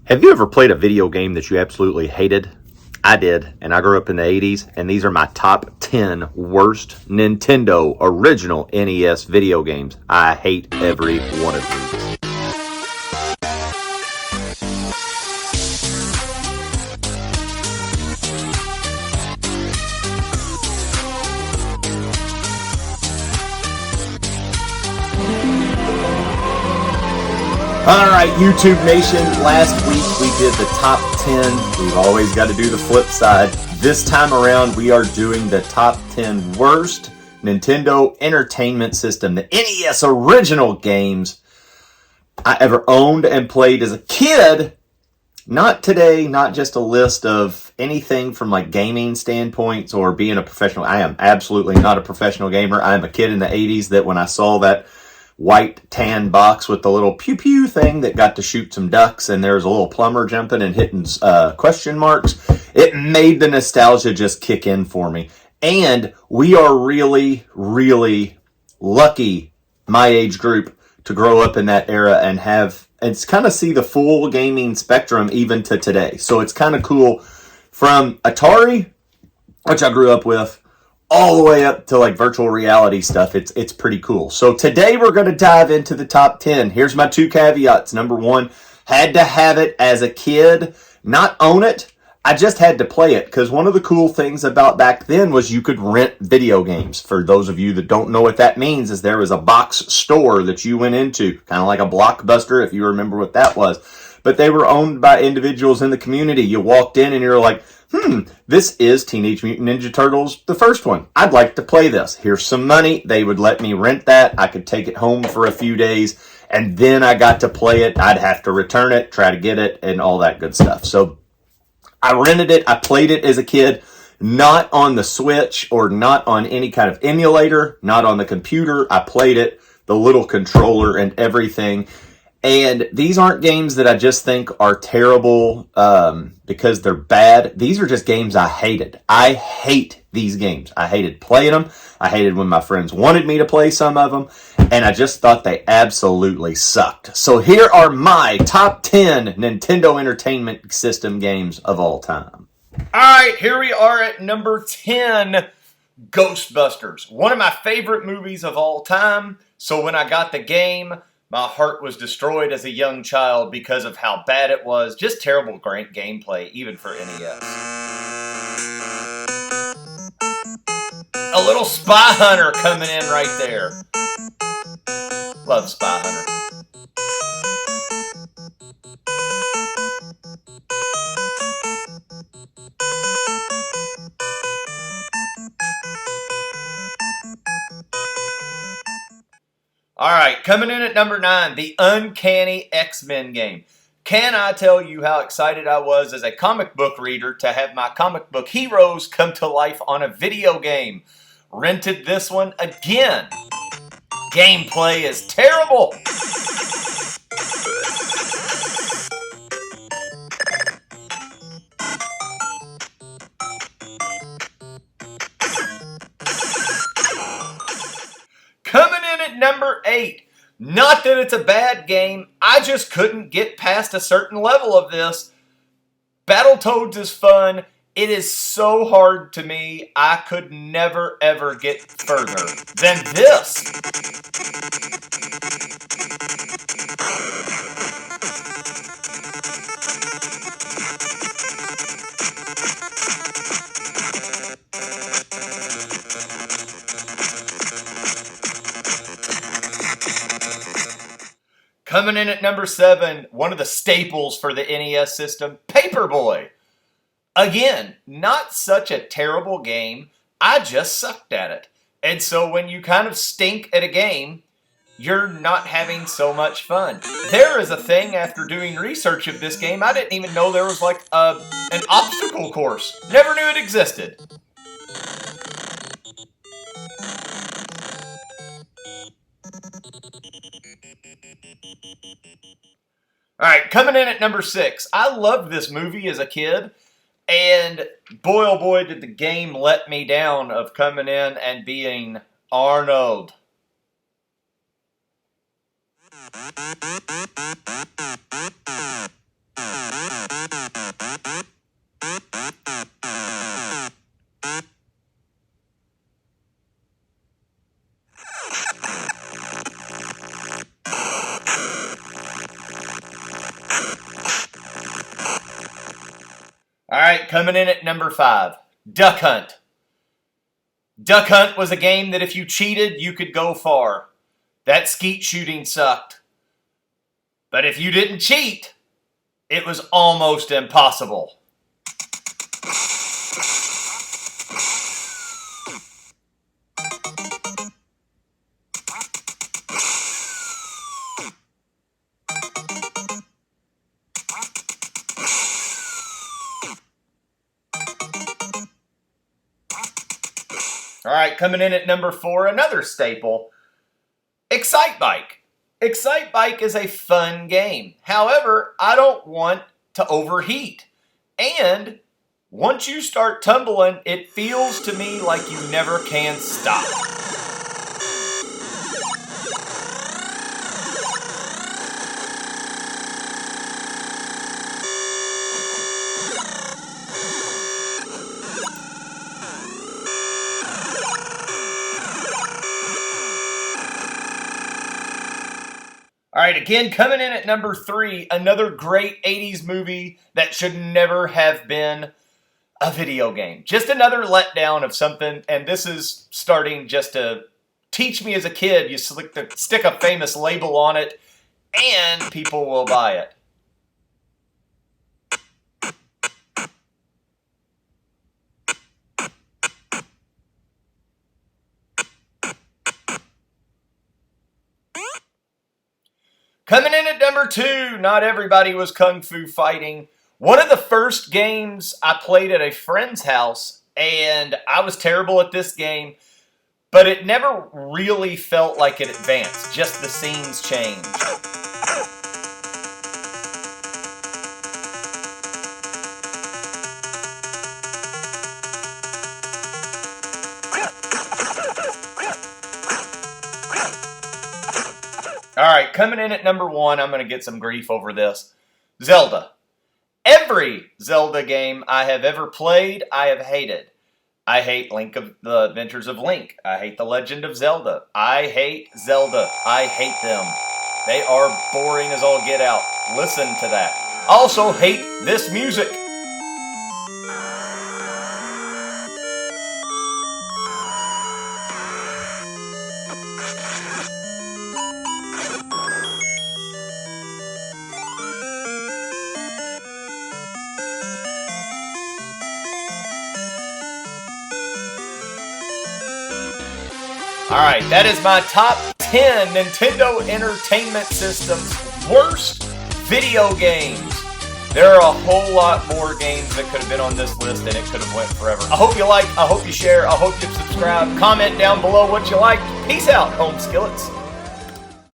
Have you ever played a video game that you absolutely hated? I did, and I grew up in the 80s, and these are my top 10 worst Nintendo original NES video games. I hate every one of these. Alright, YouTube Nation, last week we did the top 10. We've always got to do the flip side. This time around we are doing the top 10 worst Nintendo Entertainment System, the NES original games I ever owned and played as a kid. Not today, not just a list of anything from like gaming standpoints or being a professional. I am absolutely not a professional gamer. I am a kid in the 80s that when I saw that white tan box with the little pew pew thing that got to shoot some ducks and there's a little plumber jumping and hitting question marks, it made the nostalgia just kick in for me. And we are really, really lucky, my age group, to grow up in that era and kind of see the full gaming spectrum even to today. So it's kind of cool from Atari, which I grew up with, all the way up to like virtual reality stuff. It's pretty cool. So today we're going to dive into the top 10. Here's my two caveats. Number one, had to have it as a kid, not own it. I just had to play it because one of the cool things about back then was you could rent video games. For those of you that don't know what that means, is there was a box store that you went into, kind of like a Blockbuster, if you remember what that was. But they were owned by individuals in the community. You walked in and you're like, this is Teenage Mutant Ninja Turtles, the first one. I'd like to play this. Here's some money. They would let me rent that. I could take it home for a few days, and then I got to play it. I'd have to return it, try to get it, and all that good stuff. So I rented it. I played it as a kid, not on the Switch or not on any kind of emulator, not on the computer. I played it, the little controller and everything. And these aren't games that I just think are terrible because they're bad. These are just games I hated. I hate these games. I hated playing them. I hated when my friends wanted me to play some of them. And I just thought they absolutely sucked. So here are my top 10 Nintendo Entertainment System games of all time. Alright, here we are at number 10, Ghostbusters. One of my favorite movies of all time. So when I got the game, my heart was destroyed as a young child because of how bad it was. Just terrible great gameplay, even for NES. A little Spy Hunter coming in right there. Love Spy Hunter. Alright, coming in at number 9, the Uncanny X-Men game. Can I tell you how excited I was as a comic book reader to have my comic book heroes come to life on a video game? Rented this one again. Gameplay is terrible. Coming in at number 8, not that it's a bad game, I just couldn't get past a certain level of this. Battletoads is fun. It is so hard to me, I could never ever get further than this. Coming in at number 7, one of the staples for the NES system, Paperboy. Again, not such a terrible game, I just sucked at it. And so when you kind of stink at a game, you're not having so much fun. There is a thing after doing research of this game, I didn't even know there was like an obstacle course. Never knew it existed. Alright, coming in at number 6. I loved this movie as a kid, and boy oh boy did the game let me down of coming in and being Arnold. All right, coming in at number 5, Duck Hunt. Duck Hunt was a game that if you cheated, you could go far. That skeet shooting sucked. But if you didn't cheat, it was almost impossible. All right, coming in at number 4, another staple, Excitebike. Excitebike is a fun game. However, I don't want to overheat. And once you start tumbling, it feels to me like you never can stop. All right, again, coming in at number 3, another great 80s movie that should never have been a video game. Just another letdown of something, and this is starting just to teach me as a kid. You stick a famous label on it, and people will buy it. Coming in at number 2, not everybody was Kung Fu fighting. One of the first games I played at a friend's house, and I was terrible at this game, but it never really felt like it advanced, just the scenes changed. All right, coming in at number 1, I'm going to get some grief over this. Zelda. Every Zelda game I have ever played, I have hated. I hate The Adventures of Link. I hate The Legend of Zelda. I hate Zelda. I hate them. They are boring as all get out. Listen to that. I also hate this music. Alright, that is my top 10 Nintendo Entertainment System's worst video games. There are a whole lot more games that could have been on this list and it could have went forever. I hope you like, I hope you share, I hope you subscribe. Comment down below what you like. Peace out, home skillets.